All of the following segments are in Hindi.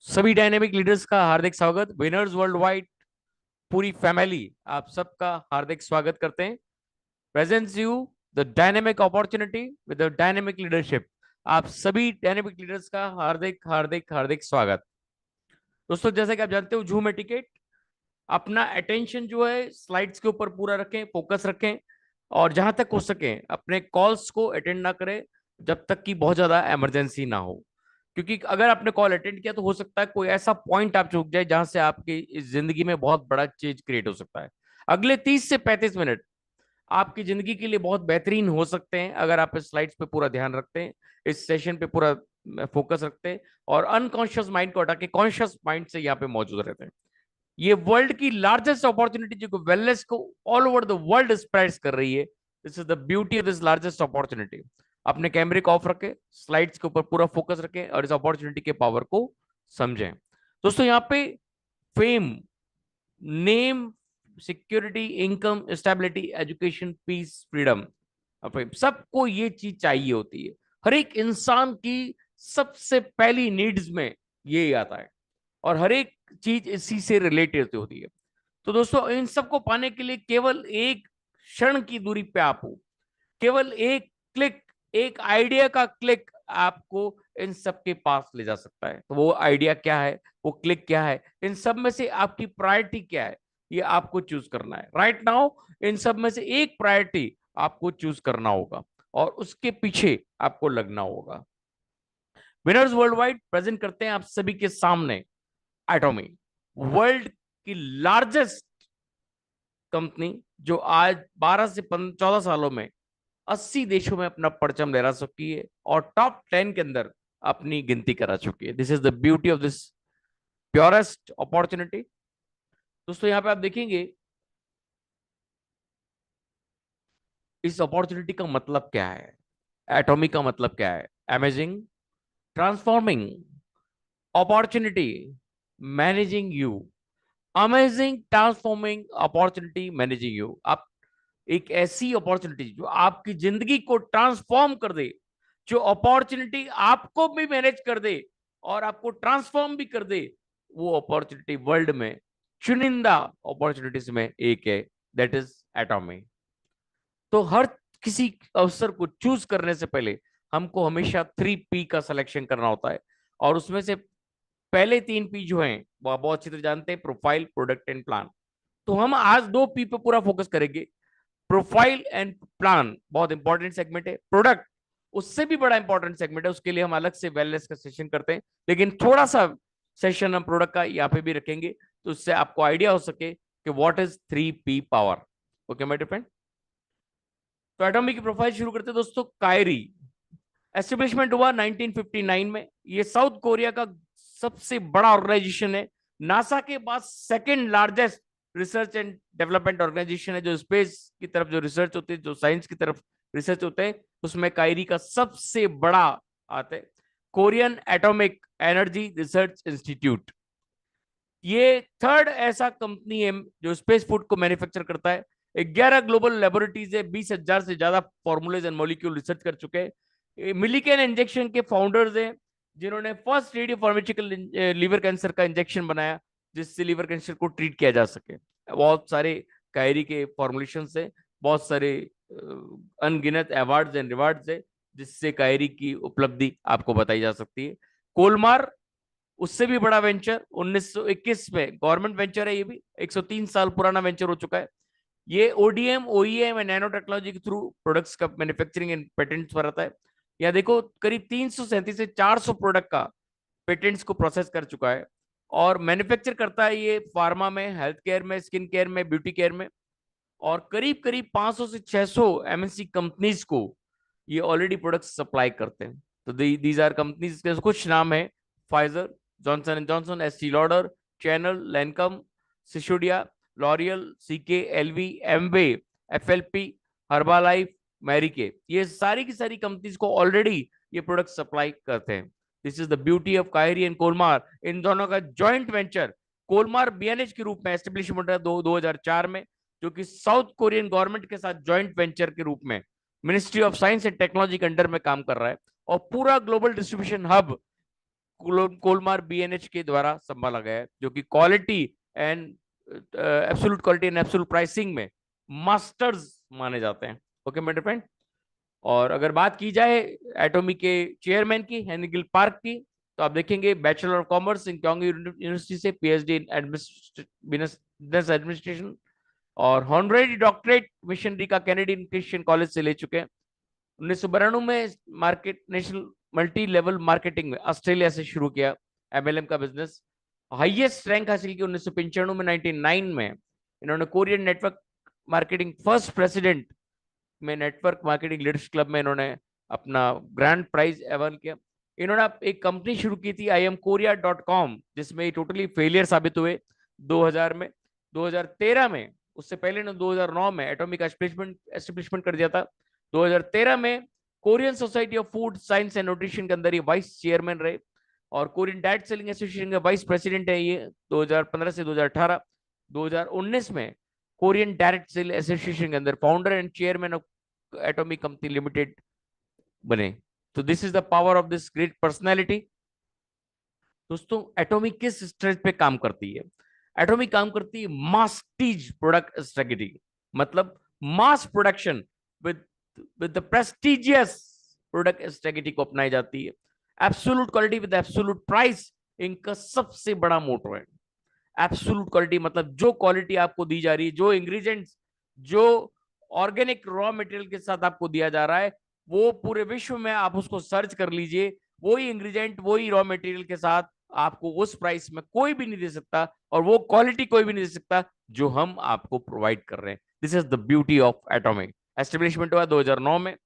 सभी डायनेमिक लीडर्स का हार्दिक स्वागत। विनर्स वर्ल्ड वाइड पूरी फैमिली आप सबका हार्दिक स्वागत करते हैं। Presents you the dynamic opportunity with the dynamic leadership. आप सभी डायनेमिक लीडर्स का हार्दिक हार्दिक हार्दिक स्वागत। दोस्तों, जैसा कि आप जानते हो, जूम एटिकेट, अपना अटेंशन जो है स्लाइड्स के ऊपर पूरा रखें, फोकस रखें, और जहां तक हो सके अपने कॉल्स को अटेंड ना करें जब तक कि बहुत ज्यादा इमरजेंसी ना हो। क्योंकि अगर आपने कॉल अटेंड किया तो हो सकता है कोई ऐसा पॉइंट आप चूक जाए जहां से आपकी इस जिंदगी में बहुत बड़ा चेंज क्रिएट हो सकता है। अगले 30 से 35 मिनट आपकी जिंदगी के लिए बहुत बेहतरीन हो सकते हैं अगर आप इस स्लाइड्स पे पूरा ध्यान रखते हैं, इस सेशन पे पूरा फोकस रखते हैं, और अनकॉन्शियस माइंड को हटा के कॉन्शियस माइंड से यहाँ पे मौजूद रहते हैं। ये वर्ल्ड की लार्जेस्ट अपॉर्चुनिटी जो वेलनेस को all over the world spread कर रही है। This is the beauty of this largest opportunity. अपने कैमरे को ऑफ रखें, स्लाइड्स के ऊपर पूरा फोकस रखें और इस अपॉर्चुनिटी के पावर को समझें। दोस्तों, यहाँ पे fame, name, security, income, stability, education, peace, freedom, सबको ये चीज चाहिए होती है। हर एक इंसान की सबसे पहली नीड्स में ये आता है, और हर एक चीज इसी से रिलेटेड होती है। तो दोस्तों, इन सबको पाने के लिए केवल एक क्षण की दूरी पे आप हो, केवल एक क्लिक, एक आइडिया का क्लिक आपको इन सब के पास ले जा सकता है। तो वो आइडिया क्या है, वो क्लिक क्या है, इन सब में से आपकी प्रायोरिटी क्या है, ये आपको चूज करना है राइट नाउ। इन सब में से एक प्रायोरिटी आपको चूज करना होगा और उसके पीछे आपको लगना होगा। विनर्स वर्ल्ड वाइड प्रेजेंट करते हैं आप सभी के सामने एटॉमी, वर्ल्ड की लार्जेस्ट कंपनी, जो आज 12 से 14 सालों में 80 देशों में अपना परचम लहरा चुकी है और टॉप 10 के अंदर अपनी गिनती करा चुकी है। This is the beauty of this purest opportunity. दोस्तों, यहाँ पे आप देखेंगे इस अपॉर्चुनिटी का मतलब क्या है, एटॉमिक का मतलब क्या है। Amazing, transforming, opportunity, managing you. Amazing, transforming, opportunity, managing you. आप एक ऐसी अपॉर्चुनिटी जो आपकी जिंदगी को ट्रांसफॉर्म कर दे, जो अपॉर्चुनिटी आपको भी मैनेज कर दे और आपको ट्रांसफॉर्म भी कर दे, वो अपॉर्चुनिटी वर्ल्ड में चुनिंदा अपॉर्चुनिटीज में एक है, दैट इज एटॉमी। तो हर किसी अवसर को चूज करने से पहले हमको हमेशा 3P का सिलेक्शन करना होता है, और उसमें से पहले 3P जो हैं वो आप बहुत अच्छी तरह जानते हैं, प्रोफाइल, प्रोडक्ट एंड प्लान। तो हम आज 2P पे पूरा फोकस करेंगे। प्रोफाइल एंड प्लान बहुत इंपॉर्टेंट सेगमेंट है, प्रोडक्ट उससे भी बड़ा इंपॉर्टेंट सेगमेंट है, उसके लिए हम अलग से वेलनेस का सेशन करते हैं, लेकिन थोड़ा सा सेशन हम प्रोडक्ट का यहाँ पे भी रखेंगे, तो उससे आपको आइडिया हो सके कि what is 3P power. Okay my dear friend, तो एटॉमी की प्रोफाइल शुरू करते हैं दोस्तों। कायरी एस्टेब्लिशमेंट हुआ 1959 में। ये साउथ कोरिया का सबसे बड़ा ऑर्गेनाइजेशन है, नासा के बाद second largest research and development organisation है। जो स्पेस की तरफ जो रिसर्च होती है, जो साइंस की तरफ रिसर्च होते हैं, उसमें कायरी का सबसे बड़ा आता है, Korean atomic energy research institute. ये थर्ड ऐसा कंपनी है जो स्पेस फूड को मैन्युफैक्चर करता है। 11 ग्लोबल लेबोरेटरीज है, 20,000 से ज्यादा फॉर्मूलेज एंड मॉलिक्यूल रिसर्च कर चुके हैं। मिलिकन इंजेक्शन के फाउंडर्स हैं, जिन्होंने first radio pharmaceutical liver cancer का इंजेक्शन बनाया, जिससे लीवर कैंसर को ट्रीट किया जा सके। बहुत सारे कायरी के फॉर्मुलेशन है, बहुत सारे अनगिनत अवार्ड्स एंड रिवार्ड्स है, जिससे कायरी की उपलब्धि आपको बताई जा सकती है। कोलमार उससे भी बड़ा वेंचर 1921 में, गवर्नमेंट वेंचर है, ये भी 103 साल पुराना वेंचर हो चुका है। ये ODM, OEM and nano technology के थ्रू प्रोडक्ट्स का मैन्युफैक्चरिंग एंड पेटेंट्स बनाता है। यहाँ देखो, करीब 337 से 400 प्रोडक्ट का पेटेंट्स को प्रोसेस कर चुका है, और मैन्युफैक्चर करता है ये फार्मा में, हेल्थ केयर में, स्किन केयर में, ब्यूटी केयर में, और करीब करीब 500 से 600 एमएनसी कंपनीज को ये ऑलरेडी प्रोडक्ट सप्लाई करते हैं। तो दीज आर कंपनीज के कुछ नाम है: Pfizer, Johnson and Johnson, Estee Lauder, Chanel, Lancome, सिशोडिया, L'Oreal, CK, LV, Amway, FLP, Herbalife, Mary Kay. ये सारी की सारी कंपनीज को ऑलरेडी ये प्रोडक्ट सप्लाई करते हैं। This is the beauty of कायरी एंड कोलमार। इन दोनों का जॉइंट वेंचर कोलमार बीएनएच के रूप में एस्टेब्लिशमेंट है 2004 में, जो कि साउथ कोरियन गवर्नमेंट के साथ जॉइंट वेंचर के रूप में ministry of science and technology के अंडर में काम कर रहा है, और पूरा ग्लोबल डिस्ट्रीब्यूशन हब कोलमार बीएनएच के द्वारा संभाला गया है, जो कि quality and absolute quality and absolute pricing में मास्टर्स माने जाते हैं। ओके मेरे फ्रेंड, और अगर बात की जाए एटोमी के चेयरमैन की, हेनिगल पार्क की, तो आप देखेंगे bachelor of commerce in Kyung university से, पीएचडी इन बिजनेस एडमिनिस्ट्रेशन, और हॉनरेरी डॉक्टरेट मिशनरी का कैनेडियन क्रिश्चियन कॉलेज से ले चुके हैं। 1992 में market national multi level marketing में ऑस्ट्रेलिया से शुरू किया एमएलएम का बिजनेस। हाईएस्ट रैंक हासिल की 1995 में, 99 में इन्होंने Korean network marketing first president में नेटवर्क मार्केटिंग लीडर्स क्लब में इन्होंने अपना ग्रैंड प्राइज एवन किया। इन्होंने एक कंपनी शुरू की थी IamKorea.com, जिसमें टोटली फेलियर साबित हुए 2000 में। 2013 में, उससे पहले ने 2009 में एटॉमिक एस्टेब्लिशमेंट कर दिया था। 2013 में Korean society of food science and nutrition के अंदर ये वाइस चेयरमैन रहे, और कोरियन डाइट सेलिंग एसोसिएशन के वाइस प्रेसिडेंट है ये 2015 से 2018। 2019 में कोरियन डायरेक्ट सेल एसोसिएशन के अंदर founder and chairman of atomic company limited बने। तो this is the power of this great personality. दोस्तों, एटॉमिक किस स्ट्रेंथ पे काम करती है? एटॉमिक काम करती है मास्टीज प्रोडक्ट स्ट्रेटेजी, मतलब mass production with the prestigious product strategy को अपनाई जाती है। Absolute quality with absolute price इनका सबसे बड़ा मोटो है। एब्सोल्यूट क्वालिटी मतलब जो क्वालिटी आपको दी जा रही है, जो इंग्रेडिएंट्स, जो ऑर्गेनिक रॉ मटेरियल के साथ आपको दिया जा रहा है, वो पूरे विश्व में आप उसको सर्च कर लीजिए, वही इंग्रेडिएंट वही रॉ मटेरियल के साथ आपको उस प्राइस में कोई भी नहीं दे सकता, और वो क्वालिटी कोई भी नहीं दे सकता जो हम आपको प्रोवाइड कर रहे हैं। This is the beauty of atomic. Establishment हुआ 2009 में,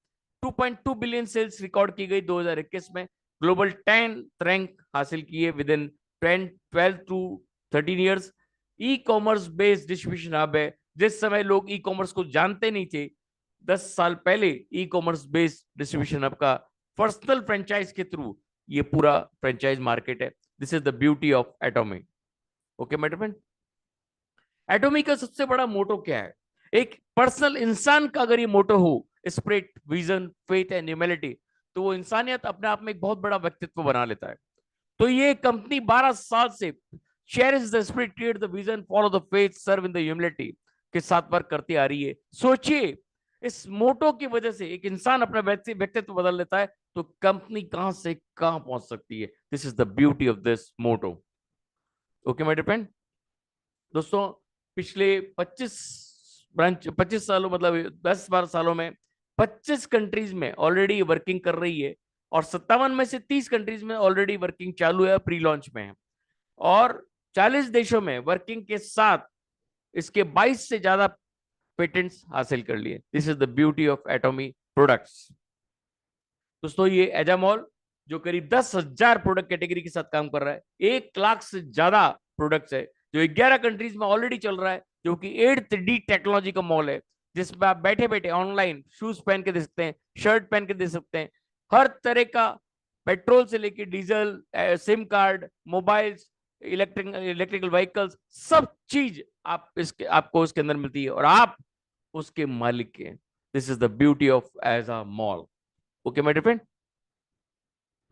2.2 बिलियन सेल्स रिकॉर्ड की गई 2021 में, ग्लोबल 10th रैंक हासिल किए within 12 to 13 years. E commerce based distribution hub है। जिस समय लोग ई कॉमर्स को जानते नहीं थे, 10 साल पहले ई कॉमर्स बेस्ड डिस्ट्रीब्यूशन हब का पर्सनल फ्रेंचाइज के थ्रू ये पूरा फ्रेंचाइज मार्केट है। This is the beauty of atomic. Okay मेरे फ्रेंड, एटॉमिक का सबसे बड़ा मोटो क्या है? एक पर्सनल इंसान का अगर ये मोटो हो, spirit, vision, faith and humility, तो वो इंसानियत अपने आप में एक बहुत बड़ा व्यक्तित्व बना लेता है। तो ये कंपनी 12 साल से cherish the spirit, create the vision, follow the faith, serve in the humility के साथ वर्क करती आ रही है। सोचिए, इस मोटो की वजह से एक इंसान अपना व्यक्तित्व बदल लेता है, तो कंपनी कहां से कहां पहुंच सकती है। This is the beauty of this motto. Okay my dear friend, दोस्तों, पिछले 25 सालों, मतलब 10-12 सालों में 25 कंट्रीज में ऑलरेडी वर्किंग कर रही है, और 57 में से 30 कंट्रीज में ऑलरेडी वर्किंग चालू है, प्री लॉन्च में है, और 40 देशों में वर्किंग के साथ इसके 22 से ज्यादा पेटेंट्स हासिल कर लिए। This is the beauty of एटॉमी products. दोस्तों, ये एजामॉल जो करीब 10,000 प्रोडक्ट कैटेगरी के साथ काम कर रहा है, 1 लाख से ज्यादा प्रोडक्ट्स है, जो 11 कंट्रीज में ऑलरेडी चल रहा है, जो कि 8D टेक्नोलॉजी का मॉल है, जिसमें आप बैठे बैठे ऑनलाइन शूज पहन के दे सकते हैं, शर्ट पहन के दे सकते हैं, हर तरह का पेट्रोल से लेके diesel, SIM card, mobiles, electrical vehicles, सब चीज आपको उसके अंदर मिलती है, और आप उसके मालिक के। This is the beauty of as a mall. Okay my dear friend,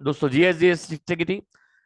दोस्तों, जीएसजीएस की थी,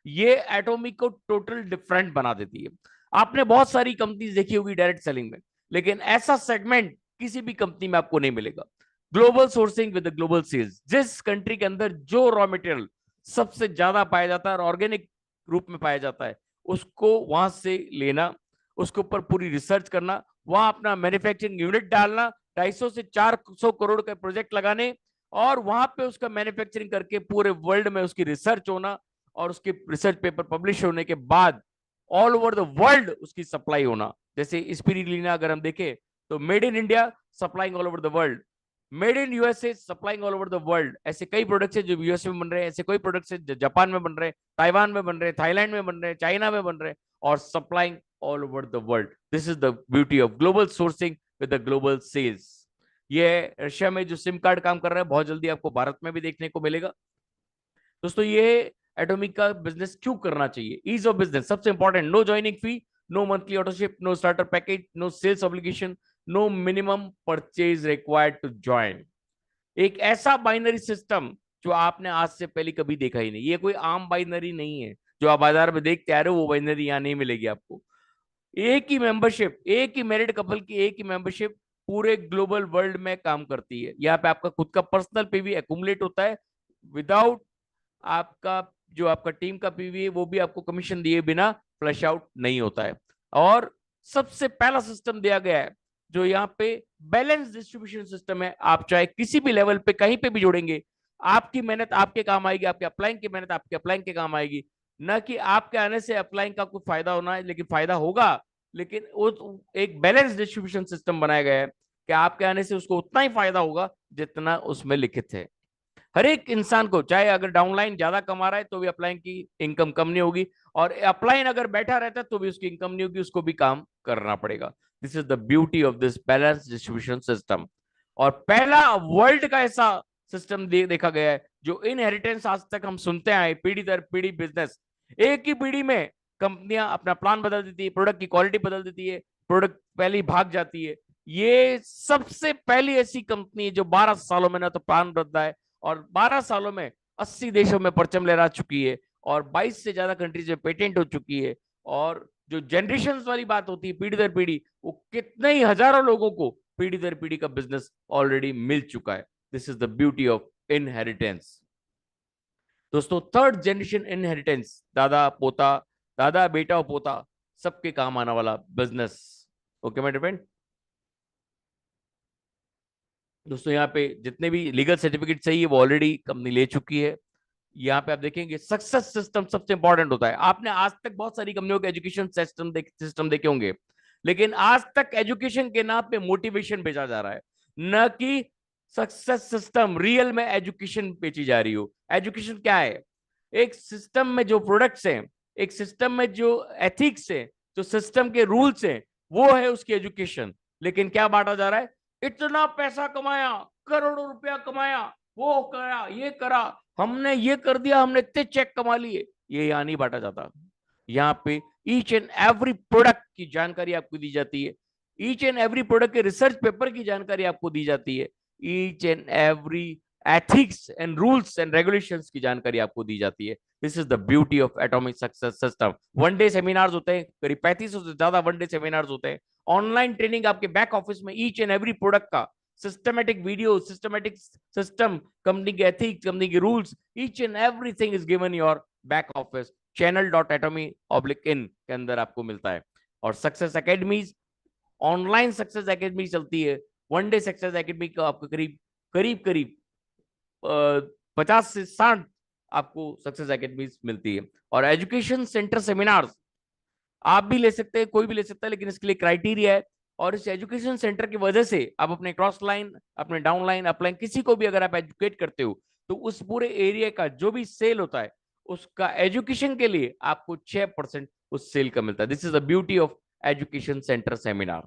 ये एटॉमिक को टोटल डिफरेंट बना देती है। आपने बहुत सारी कंपनीज देखी होगी डायरेक्ट सेलिंग में, लेकिन ऐसा सेगमेंट किसी भी कंपनी में आपको नहीं मिलेगा। Global sourcing with global sales, जिस कंट्री के अंदर जो रॉ मटेरियल सबसे ज्यादा पाया जाता है और ऑर्गेनिक रूप में पाया जाता है, उसको वहां से लेना, उसके ऊपर पूरी रिसर्च करना, वहां अपना मैन्युफैक्चरिंग यूनिट डालना, 250 से 400 करोड़ का प्रोजेक्ट लगाने, और वहां पे उसका मैन्युफैक्चरिंग करके पूरे वर्ल्ड में उसकी रिसर्च होना, और उसके रिसर्च पेपर पब्लिश होने के बाद ऑल ओवर द वर्ल्ड उसकी सप्लाई होना। जैसे स्पिरुलिना अगर हम देखें, तो made in India supplying all over the world, made in USA supplying all over the world. ऐसे कई प्रोडक्ट्स है जो यूएसए में बन रहे हैं, ऐसे कोई प्रोडक्ट्स है जो जापान में बन रहे हैं, ताइवान में बन रहे हैं, थाईलैंड में बन रहे हैं, चाइना में बन रहे हैं, और supplying all over the world. This is the beauty of global sourcing with the global sales. ये रशिया में जो सिम कार्ड काम कर रहा है, बहुत जल्दी आपको भारत में भी देखने को मिलेगा। दोस्तों, ये एटॉमिक का बिजनेस क्यों करना चाहिए? ईज ऑफ बिजनेस सबसे important, no joining fee, no monthly autoship, no starter package, no sales obligation, no minimum purchase required to join. एक ऐसा बाइनरी सिस्टम जो आपने आज से पहले कभी देखा ही नहीं। ये कोई आम बाइनरी नहीं है जो आप बाजार में देखते आ रहे हो, वो बाइनरी यहाँ नहीं मिलेगी आपको। एक ही मेंबरशिप, एक ही मैरिड कपल की एक ही मेंबरशिप पूरे ग्लोबल वर्ल्ड में काम करती है। यहाँ पे आपका खुद का पर्सनल पीवी एक्यूमुलेट होता है विदाउट आपका, जो आपका टीम का पीवी है वो भी आपको कमीशन दिए बिना फ्लश आउट नहीं होता है। और सबसे पहला सिस्टम दिया गया है जो यहाँ पे बैलेंस डिस्ट्रीब्यूशन सिस्टम है। आप चाहे किसी भी लेवल पे कहीं पे भी जोड़ेंगे, आपकी मेहनत आपके काम आएगी, आपके अप्लाइंग की मेहनत आपके अप्लाइंग के काम आएगी। न कि आपके आने से अप्लाइंग का कुछ फायदा होना है, लेकिन फायदा होगा, लेकिन वो एक बैलेंस डिस्ट्रीब्यूशन सिस्टम बनाया गया है कि आपके आने से उसको उतना ही फायदा होगा जितना उसमें लिखित है। हर एक इंसान को, चाहे अगर डाउनलाइन ज्यादा कमा रहा है तो भी अपलाइन की इनकम कम नहीं होगी, और अपलाइन अगर बैठा रहता है तो भी उसकी इनकम नहीं होगी, उसको भी काम करना पड़ेगा। This is the beauty of this balance distribution system. और पहला वर्ल्ड का ऐसा सिस्टम देखा गया है जो इनहेरिटेंस आज तक हम सुनते आए, पीढ़ी दर पीढ़ी बिजनेस। एक ही पीढ़ी में कंपनियां अपना प्लान बदल देती है, प्रोडक्ट की क्वालिटी बदल देती है, प्रोडक्ट पहले भाग जाती है। ये सबसे पहली ऐसी कंपनी है जो 12 सालों में ना तो प्लान बदला है, और 12 सालों में 80 देशों में परचम लहरा चुकी है, और 22 से ज्यादा कंट्रीज में पेटेंट हो चुकी है। और जो जनरेशन वाली बात होती है, पीढ़ी दर पीढ़ी, वो कितने ही हजारों लोगों को पीढ़ी दर पीढ़ी का बिजनेस ऑलरेडी मिल चुका है। This is the beauty of inheritance. दोस्तों, थर्ड जनरेशन इनहेरिटेंस, दादा पोता, दादा बेटा और पोता सबके काम आने वाला business. Okay my dear friend. दोस्तों, यहाँ पे जितने भी लीगल सर्टिफिकेट चाहिए वो ऑलरेडी कंपनी ले चुकी है। यहाँ पे आप देखेंगे सक्सेस सिस्टम सबसे इंपॉर्टेंट होता है। आपने आज तक बहुत सारी कंपनियों के एजुकेशन सिस्टम देखे होंगे, लेकिन आज तक एजुकेशन के नाम पे मोटिवेशन बेचा जा रहा है, न कि सक्सेस सिस्टम रियल में एजुकेशन बेची जा रही हो। एजुकेशन क्या है? एक सिस्टम में जो प्रोडक्ट्स हैं, एक सिस्टम में जो एथिक्स है, जो सिस्टम के रूल्स हैं, वो है उसकी एजुकेशन। लेकिन क्या बांटा जा रहा है? इतना पैसा कमाया, करोड़ों रुपया कमाया, वो करा, ये करा, हमने ये कर दिया, हमने इतने चेक कमा लिए। ये यहाँ नहीं बांटा जाता। यहाँ पे ईच एंड एवरी प्रोडक्ट की जानकारी आपको दी जाती है, ईच एंड एवरी प्रोडक्ट के रिसर्च पेपर की जानकारी आपको दी जाती है, each and every ethics and rules and regulations की जानकारी आपको दी जाती है। This is the beauty of atomic success system. One day seminars होते हैं, करीब 3500 से ज्यादा वन डे सेमिनार्स होते हैं। ऑनलाइन ट्रेनिंग आपके बैक ऑफिस में ईच एंड एवरी प्रोडक्ट का systematic video, systematic system, company के एथिक्स, कंपनी के rules, each and everything is given your back office channel.atomy/in के अंदर आपको मिलता है। और success academies, online success academy चलती है। वन डे सक्सेस एकेडमी का आपको करीब करीब करीब 50 से 60 आपको सक्सेस एकेडमी मिलती है। और एजुकेशन सेंटर सेमिनार्स आप भी ले सकते हैं, कोई भी ले सकता है, लेकिन इसके लिए क्राइटेरिया है। और इस एजुकेशन सेंटर की वजह से आप अपने क्रॉस लाइन, अपने डाउन लाइन, अपलाइन, किसी को भी अगर आप एजुकेट करते हो तो उस पूरे एरिया का जो भी सेल होता है उसका एजुकेशन के लिए आपको 6% उस सेल का मिलता है। This is the beauty of education centre seminar.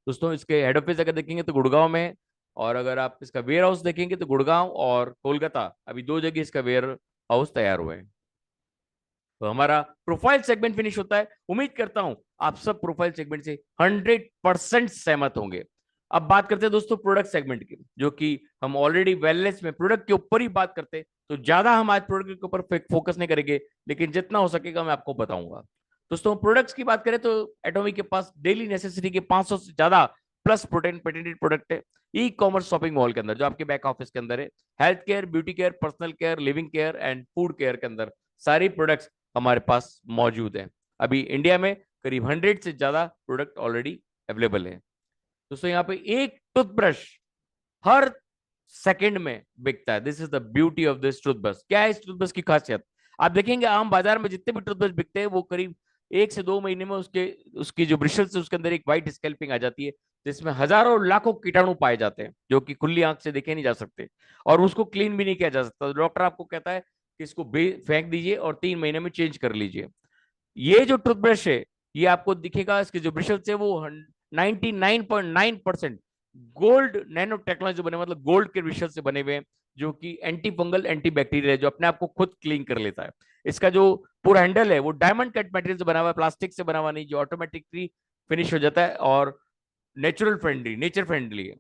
दोस्तों, इसके हेड ऑफिस अगर देखेंगे तो गुड़गांव में, और अगर आप इसका वेयर हाउस देखेंगे तो गुड़गांव और कोलकाता, अभी 2 जगह इसका वेयर हाउस तैयार हुए हैं। तो हमारा प्रोफाइल सेगमेंट फिनिश होता है। उम्मीद करता हूं आप सब प्रोफाइल सेगमेंट से 100% सहमत होंगे। अब बात करते हैं दोस्तों प्रोडक्ट सेगमेंट की, जो कि हम ऑलरेडी वेलनेस में प्रोडक्ट के ऊपर ही बात करते हैं, तो ज्यादा हम आज प्रोडक्ट के ऊपर फोकस नहीं करेंगे, लेकिन जितना हो सकेगा मैं आपको बताऊंगा। दोस्तों, प्रोडक्ट्स की बात करें तो एटॉमिक के पास डेली नेसेसिटी के 500 से ज्यादा प्लस पेटेंटेड प्रोडक्ट है। ई कॉमर्स शॉपिंग मॉल के अंदर, जो आपके बैक ऑफिस के अंदर है, health care, beauty care, personal care, living care and food care के अंदर सारी प्रोडक्ट्स हमारे पास मौजूद है। अभी इंडिया में करीब 100 से ज्यादा प्रोडक्ट ऑलरेडी अवेलेबल है। दोस्तों, यहाँ पे एक टूथब्रश हर सेकंड में बिकता है। This is the beauty of this toothbrush. क्या है इस टूथब्रश की खासियत? आप देखेंगे आम बाजार में जितने भी टूथब्रश बिकते हैं वो करीब 1 से 2 महीने में उसके उसकी जो ब्रिशल्स है उसके अंदर एक व्हाइट स्कैल्पिंग आ जाती है, जिसमें हजारों लाखों कीटाणु पाए जाते हैं जो कि खुली आंख से देखे नहीं जा सकते, और उसको क्लीन भी नहीं किया जा सकता। डॉक्टर आपको कहता है कि इसको फेंक दीजिए और 3 महीने में चेंज कर लीजिए। ये जो टूथब्रश है, ये आपको दिखेगा, इसके जो ब्रिशल्स है वो 99.9% गोल्ड नैनो टेक्नोलॉजी बने, मतलब गोल्ड के ब्रिशल से बने हुए हैं, जो कि एंटी फंगल, एंटी बैक्टीरियल है, जो अपने आप को खुद क्लीन कर लेता है। इसका जो पूरा हैंडल है वो डायमंड कट मटेरियल से बना हुआ है, प्लास्टिक से बना हुआ नहीं, जो ऑटोमेटिकली फिनिश हो जाता है और नेचर फ्रेंडली है।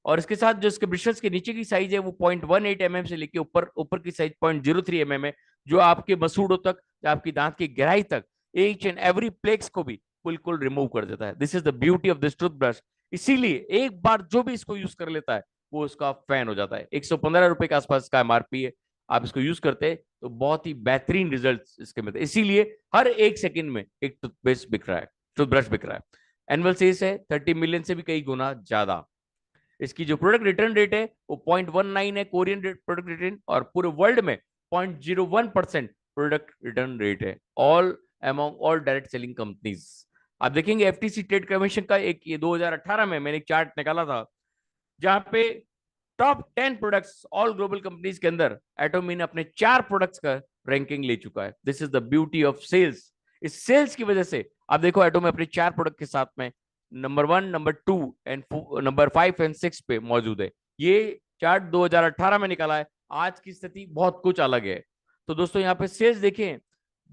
और इसके साथ जो इसके ब्रशेस के नीचे की साइज है वो 0.18 mm से लेके ऊपर ऊपर की साइज 0.03 mm है, जो आपके मसूड़ों तक या आपकी दांत की गहराई तक ईच एंड एवरी प्लेक्स को भी बिल्कुल रिमूव कर देता है। This is the beauty of this toothbrush. इसीलिए एक बार जो भी इसको यूज कर लेता है वो उसका फैन हो जाता है। 115 रुपए के आसपास का एमआरपी है। आप इसको यूज करते हैं तो बहुत ही बेहतरीन रिजल्ट इसके मिलते हैं। इसीलिए हर एक सेकंड में एक टूथपेस्ट बिक रहा है, टूथब्रश बिक रहा है। एनुअल सेल्स है 30 मिलियन से भी कई गुना ज्यादा। इसकी जो प्रोडक्ट रिटर्न रेट है वो 0.19 है, कोरियन प्रोडक्ट रिटर्न, और पूरे वर्ल्ड में 0.01% प्रोडक्ट रिटर्न रेट है, all among all direct selling companies. आप देखेंगे एफटीसी ट्रेड कमीशन का एक ये 2018 में मैंने एक चार्ट निकाला था, जहां पे top 10 products all global companies के अंदर एटोमी ने अपने 4 प्रोडक्ट्स का रैंकिंग ले चुका है। This is the beauty of sales. इस सेल्स की वजह से आप देखो एटोमी अपने 4 प्रोडक्ट के साथ में number 1, number 2 and number 5 and 6 पे मौजूद है। ये चार्ट 2018 में निकाला है। आज की स्थिति बहुत कुछ अलग है। तो दोस्तों यहाँ पे सेल्स देखें,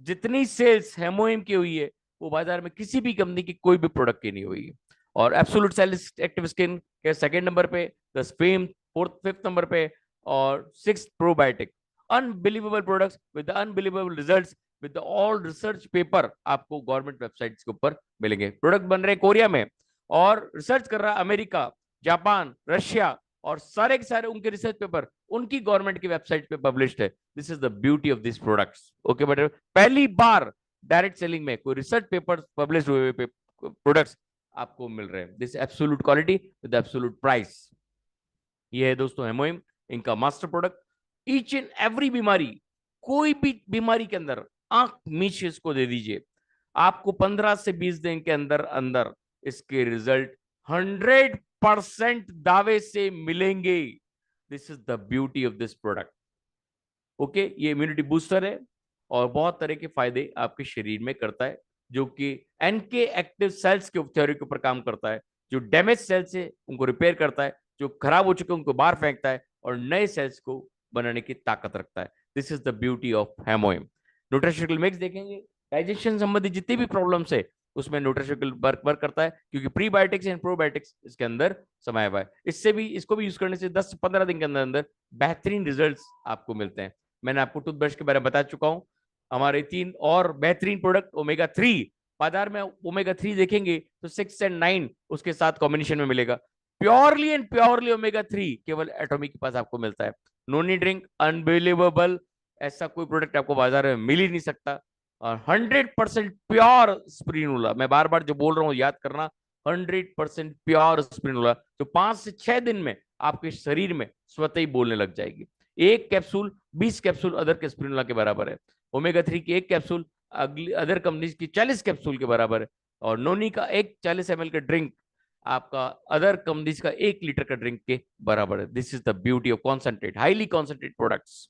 जितनी सेल्स हेमोइम की हुई है वो बाजार में किसी भी कंपनी की कोई भी प्रोडक्ट की नहीं हुई है। और एब्सोल्यूट सेल्स एक्टिव स्किन के सेकंड नंबर पे, the spam fourth fifth number पे, और six probiotic. Unbelievable products with unbelievable results with all research paper आपको गवर्नमेंट वेबसाइट्स के ऊपर मिलेंगे। प्रोडक्ट बन रहे हैं कोरिया में और रिसर्च कर रहा है अमेरिका, जापान, रशिया, और सारे के सारे उनके रिसर्च पेपर उनकी गवर्नमेंट की वेबसाइट पे पब्लिश्ड है। This is the beauty of this products. Okay बेटा, पहली बार डायरेक्ट सेलिंग में कोई रिसर्च पेपर पब्लिश हुए हुए प्रोडक्ट्स आपको मिल रहे हैं। This absolute quality with absolute price. ये है दोस्तों हेमोइम, इनका master product. Each and every बीमारी, कोई भी बीमारी के अंदर आंख मीच इसको दे दीजिए, आपको 15 से 20 दिन के अंदर अंदर इसके रिजल्ट 100% दावे से मिलेंगे। This is the beauty of this product. Okay, ये इम्यूनिटी बूस्टर है और बहुत तरह के फायदे आपके शरीर में करता है, जो कि एनके एक्टिव सेल्स के थ्योरी के ऊपर काम करता है। जो डैमेज सेल्स है उनको रिपेयर करता है, जो खराब हो चुके हैं उनको बाहर फेंकता है, और नए सेल्स को बनाने की ताकत रखता है। This is the beauty of Hemohim. Nutraceutical mix देखेंगे, डाइजेशन संबंधी जितनी भी प्रॉब्लम्स है उसमें न्यूट्रास्यूटिकल वर्क करता है, क्योंकि प्रीबायोटिक्स एंड प्रोबायोटिक्स इसके अंदर समाया हुआ है। इससे भी इसको भी यूज करने से 10 से 15 दिन के अंदर अंदर बेहतरीन रिजल्ट्स आपको मिलते हैं। मैंने आपको टूथब्रश के बारे में बता चुका हूं। हमारे 3 और बेहतरीन प्रोडक्ट ओमेगा 3, बाजार में ओमेगा 3 देखेंगे तो 6 और 9 उसके साथ कॉम्बिनेशन में मिलेगा। प्योरली एंड प्योरली ओमेगा 3 केवल एटॉमिक के पास आपको मिलता है। नो नी ड्रिंक, अनबिलीवेबल, ऐसा कोई प्रोडक्ट आपको बाजार में मिल ही नहीं सकता। और 100% प्योर स्प्रिनुला, मैं बार बार जो बोल रहा हूँ याद करना, 100% प्योर स्प्रिनुला, जो 5 से 6 दिन में आपके शरीर में स्वतः ही बोलने लग जाएगी। एक कैप्सूल 20 कैप्सूल अदर के स्प्रिनुला के बराबर है। ओमेगा 3 की एक कैप्सूल अगली अदर कंपनी की 40 कैप्सूल के बराबर है। और नोनी का एक 40 ml का ड्रिंक आपका अदर कंपनीज का 1 लीटर का ड्रिंक के बराबर है। This is the beauty of concentrate, highly concentrate products.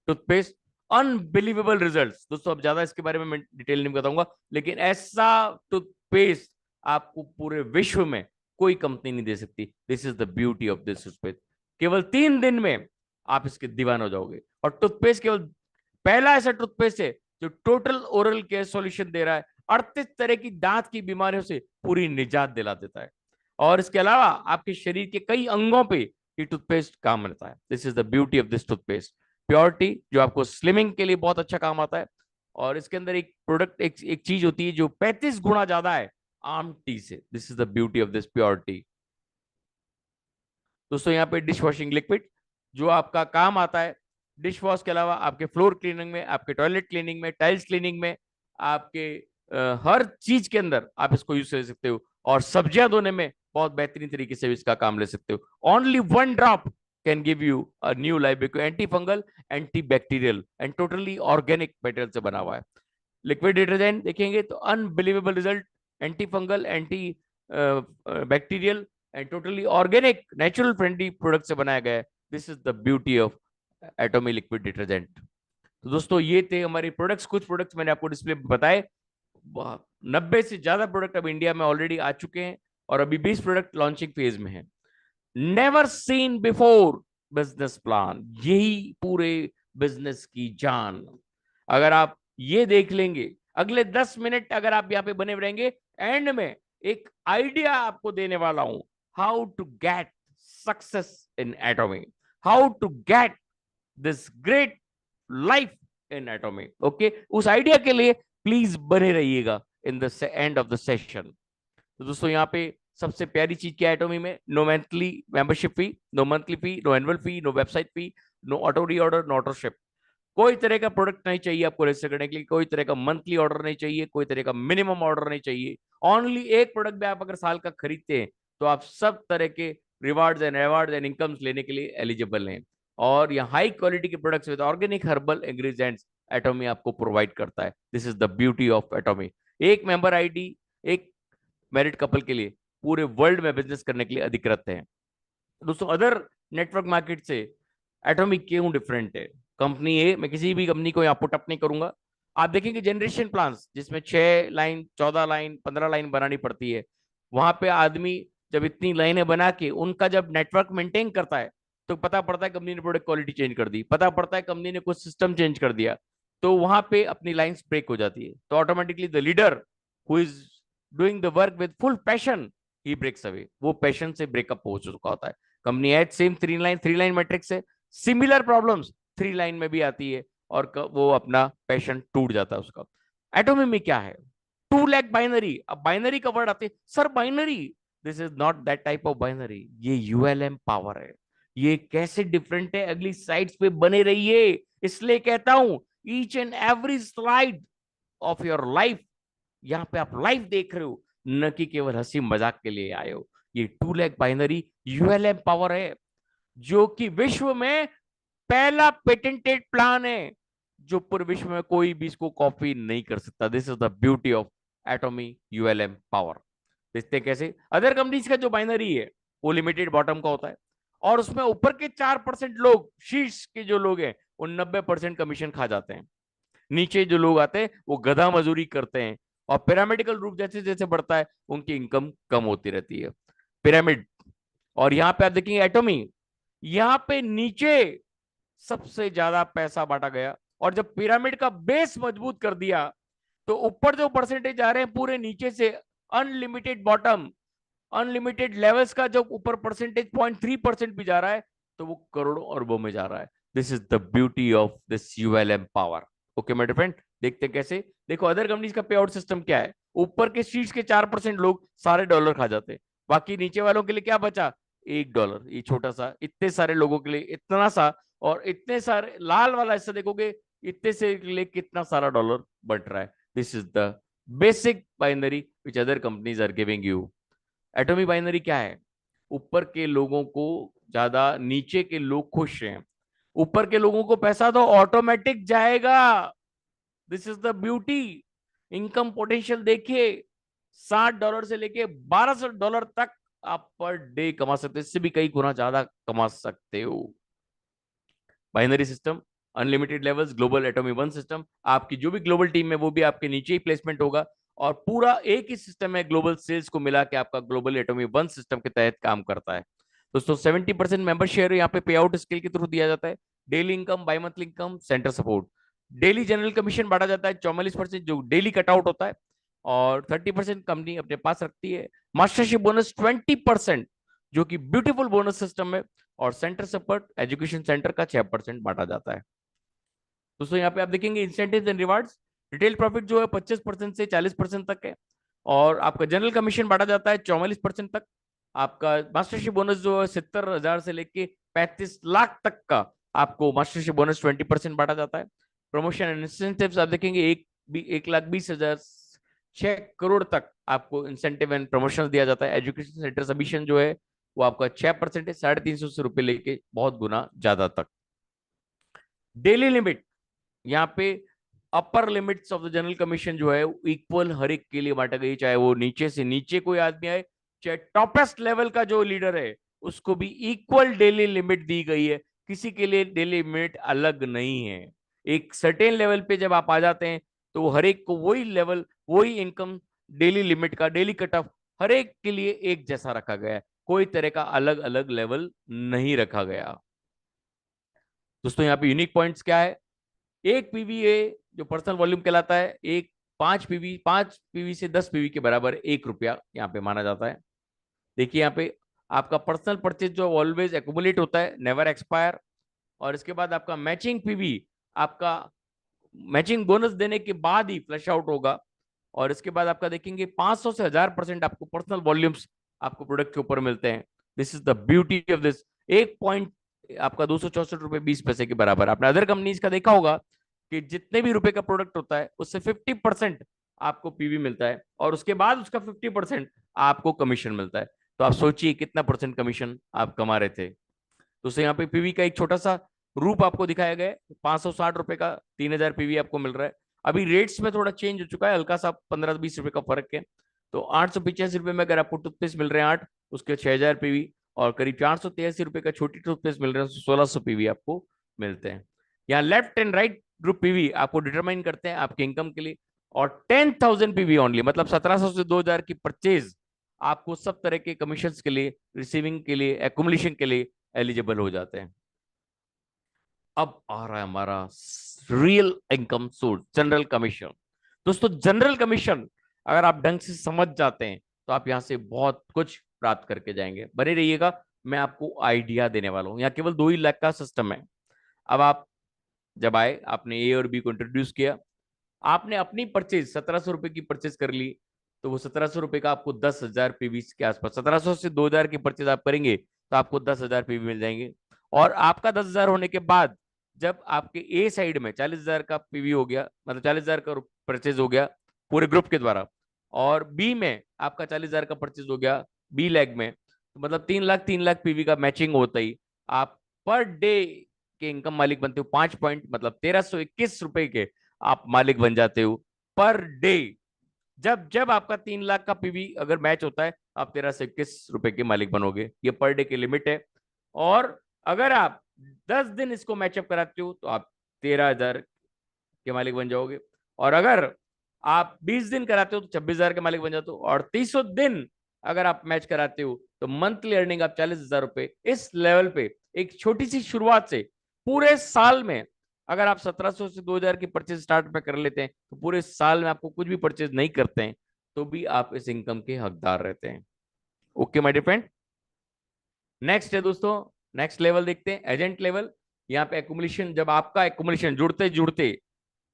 Toothpaste, unbelievable results. दोस्तों अब ज्यादा इसके बारे में मैं डिटेल नहीं बताऊंगा, लेकिन ऐसा टूथपेस्ट आपको पूरे विश्व में कोई कंपनी नहीं दे सकती। This is the beauty of this toothpaste. केवल 3 दिन में आप इसके दीवान हो जाओगे। और टूथपेस्ट केवल पहला ऐसा टूथपेस्ट है जो टोटल ओरल केयर सॉल्यूशन दे रहा है, 38 तरह की दांत की बीमारियों से पूरी निजात दिला देता है। और इसके अलावा आपके शरीर के कई अंगों पे ये टूथपेस्ट काम करता है। This is the beauty of this toothpaste. Purity, जो आपको स्लिमिंग के लिए बहुत अच्छा काम आता है। और इसके अंदर एक प्रोडक्ट एक चीज होती है जो 35 गुना ज्यादा है आम टी से। This is the beauty of this purity. दोस्तों यहाँ पे डिश वॉशिंग लिक्विड जो आपका काम आता है डिश वॉश के अलावा आपके फ्लोर क्लीनिंग में, आपके टॉयलेट क्लीनिंग में, टाइल्स क्लीनिंग में, आपके हर चीज के अंदर आप इसको यूज कर सकते हो। और सब्जियां धोने में बहुत बेहतरीन तरीके से इसका काम ले सकते हो। Only 1 drop can give you a new life, because anti fungal, anti bacterial and totally organic material से बना हुआ है। लिक्विड डिटर्जेंट देखेंगे तो unbelievable result, anti fungal, anti bacterial and totally organic natural friendly product से बनाया गया है। This is the beauty of एटॉमी liquid detergent. तो दोस्तों ये थे हमारे प्रोडक्ट्स, कुछ प्रोडक्ट्स मैंने आपको डिस्प्ले में बताए। 90 से ज्यादा प्रोडक्ट अब इंडिया में ऑलरेडी आ चुके हैं और अभी 20 प्रोडक्ट लॉन्चिंग फेज में है। Never seen before business plan, यही पूरे बिजनेस की जान। अगर आप ये देख लेंगे, अगले 10 मिनट अगर आप यहाँ पे बने रहेंगे, एंड में एक आइडिया आपको देने वाला हूं, how to get success in Atomy, how to get this great life in Atomy. Okay, उस आइडिया के लिए प्लीज बने रहिएगा in the end of the session. तो दोस्तों यहाँ पे सबसे प्यारी चीज क्या है एटोमी में? No monthly membership fee, no monthly fee, no annual fee, no website fee, no auto reorder, no auto ship. कोई तरह का प्रोडक्ट नहीं चाहिए आपको रजिस्टर करने के लिए, कोई तरह का मंथली ऑर्डर नहीं चाहिए, कोई तरह का मिनिमम ऑर्डर नहीं चाहिए। ओनली एक प्रोडक्ट भी आप अगर साल का खरीदते हैं तो आप सब तरह के rewards and awards and incomes लेने के लिए एलिजिबल हैं। और यहाँ हाई क्वालिटी के products with organic herbal ingredients Atomy आपको प्रोवाइड करता है। This is the beauty of Atomy. एक मेंबर आईडी एक मैरिड कपल के लिए पूरे वर्ल्ड में बिजनेस करने के लिए अधिकृत है। दोस्तों अदर नेटवर्क मार्केट से एटॉमिक क्यों डिफरेंट है? कंपनी ए, मैं किसी भी कंपनी को यहाँ पुट अप नहीं करूंगा, आप देखेंगे जनरेशन प्लान्स जिसमें 6 लाइन 14 लाइन 15 लाइन बनानी पड़ती है। वहां पे आदमी जब इतनी लाइनें बना के उनका जब नेटवर्क मेंटेन करता है तो पता पड़ता है कंपनी ने प्रोडक्ट क्वालिटी चेंज कर दी, पता पड़ता है कंपनी ने कुछ सिस्टम चेंज कर दिया, तो वहां पे अपनी लाइंस ब्रेक हो जाती है। तो automatically the leader who is doing the work with full passion he breaks away, वो पैशन से ब्रेकअप हो चुका होता है। Company as same three line matrix है, सिमिलर प्रॉब्लम्स 3 लाइन में भी आती है और वो अपना पैशन टूट जाता है उसका। एटोमी में क्या है? 2 लाख बाइनरी। अब बाइनरी का वर्ड आते हैं sir, binary, this is not that type of binary, ये यूएलएम पावर है। ये कैसे डिफरेंट है अगली स्लाइड्स पे बने रहिए, इसलिए कहता हूं each and every slide of your life, यहाँ पे आप लाइफ देख रहे हो, न कि केवल हंसी मजाक के लिए आए हो। ये 2 लाख बाइनरी यूएलएम पावर है जो कि विश्व में पहला पेटेंटेड प्लान है, जो पूरे विश्व में कोई भी इसको कॉपी नहीं कर सकता। This is the beauty of एटॉमी ULM power. देखते हैं कैसे। अदर कंपनीज का जो बाइनरी है वो लिमिटेड बॉटम का होता है और उसमें ऊपर के 4% लोग, शीर्ष के जो लोग हैं, वो 90% कमीशन खा जाते हैं। नीचे जो लोग आते हैं वो गधा मजूरी करते हैं और पिरामिडिकल रूप जैसे जैसे बढ़ता है उनकी इनकम कम होती रहती है। पिरामिड। और यहाँ पे आप देखेंगे एटॉमी, यहाँ पे नीचे सबसे ज्यादा पैसा बांटा गया और जब पिरामिड का बेस मजबूत कर दिया तो ऊपर जो परसेंटेज आ रहे हैं पूरे नीचे से अनलिमिटेड बॉटम, अनलिमिटेड लेवल्स का जो ऊपर परसेंटेज 0.3% भी जा रहा है तो वो करोड़ों अरबों में जा रहा है। This is the beauty of this ULM power. Okay my friend, देखते हैं कैसे। देखो अदर कंपनीज का पे आउट सिस्टम क्या है। ऊपर के शीर्ष के 4% लोग सारे डॉलर खा जाते हैं, बाकी नीचे वालों के लिए क्या बचा? $1। ये छोटा सा, इतने सारे लोगों के लिए इतना सा, और इतने सारे लाल वाला हिस्सा देखोगे इतने से लिए कितना सारा डॉलर बट रहा है। This is the basic binary which other companies are giving you. Atomic binary क्या है? ऊपर के लोगों को ज्यादा, नीचे के लोग खुश हैं। ऊपर के लोगों को पैसा तो ऑटोमेटिक जाएगा। This is the beauty. Income potential देखिए, $60 से लेके $1200 तक आप पर डे कमा सकते हो, इससे भी कई गुना ज्यादा कमा सकते हो। Binary system, unlimited levels, global एटॉमी one system. आपकी जो भी ग्लोबल टीम है वो भी आपके नीचे ही प्लेसमेंट होगा और पूरा एक ही सिस्टम है, ग्लोबल सेल्स को मिला के आपका ग्लोबल एटॉमी वन सिस्टम के तहत काम करता है। दोस्तों 70% मेंबर शेयर यहाँ पे पे आउट स्केल के थ्रू दिया जाता है। Daily income, by monthly income, centre support. Daily general commission बांटा जाता है 44% जो डेली कटआउट होता है और 30% कंपनी अपने पास रखती है। मास्टरशिप बोनस 20% जो कि ब्यूटीफुल बोनस सिस्टम है और सेंटर सपोर्ट एजुकेशन सेंटर का 6% बांटा जाता है। दोस्तों यहाँ पे आप देखेंगे incentives and rewards. Retail profit जो है 25% से 40% तक है और आपका जनरल कमीशन बांटा जाता है 44% तक। आपका मास्टरशिप बोनस जो है 70,000 से लेके 35 लाख तक का आपको मास्टरशिप बोनस 20% बांटा जाता है। प्रमोशन एंड इंसेंटिव्स आप देखेंगे 1,20,000 6 करोड़ तक आपको इंसेंटिव एंड प्रमोशन दिया जाता है। एजुकेशन सेंटर सबमिशन जो है वो आपका 6% है, 350 से रुपए लेके बहुत गुना ज्यादा तक। डेली लिमिट यहाँ पे अपर limits of the general commission जो है इक्वल हर एक के लिए बांटा गई, चाहे वो नीचे से नीचे कोई आदमी आए, चाहे टॉपेस्ट लेवल का जो लीडर है उसको भी इक्वल डेली लिमिट दी गई है। किसी के लिए डेली लिमिट अलग नहीं है। एक सर्टेन लेवल पे जब आप आ जाते हैं तो हर एक को वही लेवल, वही इनकम, डेली लिमिट का डेली कट ऑफ हर एक के लिए एक जैसा रखा गया है, कोई तरह का अलग अलग लेवल नहीं रखा गया। दोस्तों यहाँ पे यूनिक पॉइंट्स क्या है? एक पीवीए जो पर्सनल वॉल्यूम कहलाता है, एक 5 पीवी से 10 पीवी के बराबर 1 रुपया यहाँ पे माना जाता है। देखिए यहाँ पे आपका पर्सनल परचेज जो ऑलवेज एक्यूमुलेट होता है, नेवर एक्सपायर। और इसके बाद आपका मैचिंग पीवी आपका मैचिंग बोनस देने के बाद ही फ्लश आउट होगा। और इसके बाद आपका देखेंगे 500 से 1000% आपको पर्सनल वॉल्यूम्स आपको प्रोडक्ट के ऊपर मिलते हैं। This is the beauty of this. एक पॉइंट आपका 264 रुपए 20 पैसे के बराबर। आपने अदर कंपनीज का देखा होगा कि जितने भी रुपए का प्रोडक्ट होता है उससे 50% आपको पीवी मिलता है और उसके बाद उसका 50% आपको कमीशन मिलता है। तो आप सोचिए कितना परसेंट कमीशन आप कमा रहे थे। तो यहाँ पे पीवी का एक छोटा सा रूप आपको दिखाया गया है। 560 रुपए का 3000 पीवी आपको मिल रहा है। अभी रेट्स में थोड़ा चेंज हो चुका है, हल्का सा 15-20 रुपए का फर्क है। तो 885 रुपए में अगर आपको टूथपेस्ट मिल रहे हैं 8, उसके 6000 पीवी, और करीब 483 रुपए का छोटी टूथपेस्ट मिल रहे हैं, 1600 पीवी आपको मिलते हैं। यहाँ left and right group PV आपको डिटरमाइन करते हैं आपके इनकम के लिए। और 10,000 पीवी ओनली, मतलब 1700 से 2000 की परचेज आपको सब तरह के कमीशन के लिए, रिसीविंग के लिए, एकुमुलेशन के लिए एलिजिबल हो जाते हैं। अब आ रहा है हमारा real income source, general commission. दोस्तों जनरल कमीशन अगर आप ढंग से समझ जाते हैं तो आप यहां से बहुत कुछ प्राप्त करके जाएंगे। बने रहिएगा, मैं आपको आइडिया देने वाला हूं। यहाँ केवल 2 ही लाख का सिस्टम है। अब आप जब आए, आपने ए और बी को इंट्रोड्यूस किया, आपने अपनी परचेज 1700 रुपए की परचेज कर ली, तो वो 1700 रुपए का आपको 10,000 पीवी के आसपास, 1700 से 2000 की परचेज आप करेंगे तो आपको 10,000 पीवी मिल जाएंगे। और आपका 10,000 होने के बाद जब आपके ए साइड में 40,000 का पीवी हो गया, मतलब 40,000 का परचेज हो गया पूरे ग्रुप के द्वारा, और बी में आपका 40,000 का परचेज हो गया बी लेग में, तो मतलब 3 लाख पीवी का मैचिंग होता ही आप पर डे के इनकम मालिक बनते हो। 5 पॉइंट मतलब 1321 रुपए के आप मालिक बन जाते हो पर डे। जब जब आपका 3 लाख का पीवी अगर मैच होता है, आप 1321 रुपए के मालिक बनोगे। ये पर डे की लिमिट है। और अगर आप 10 दिन इसको मैचअप कराते हो तो आप 13,000 के मालिक बन जाओगे। और अगर आप 20 दिन कराते हो तो 26,000 के मालिक बन जाते हो। और 300 दिन अगर आप मैच कराते हो तो मंथली अर्निंग आप 40,000 रुपए इस लेवल पे एक छोटी सी शुरुआत से पूरे साल में, अगर आप 1700 से 2000 की परचेज स्टार्ट पे कर लेते हैं तो पूरे साल में आपको कुछ भी परचेज नहीं करते हैं तो भी आप इस इनकम के हकदार रहते हैं। Okay my dear friend. Next है दोस्तों, नेक्स्ट लेवल देखते हैं, एजेंट लेवल। यहाँ पे एकुमुलेशन, जब आपका एकुमुलेशन जुड़ते जुड़ते,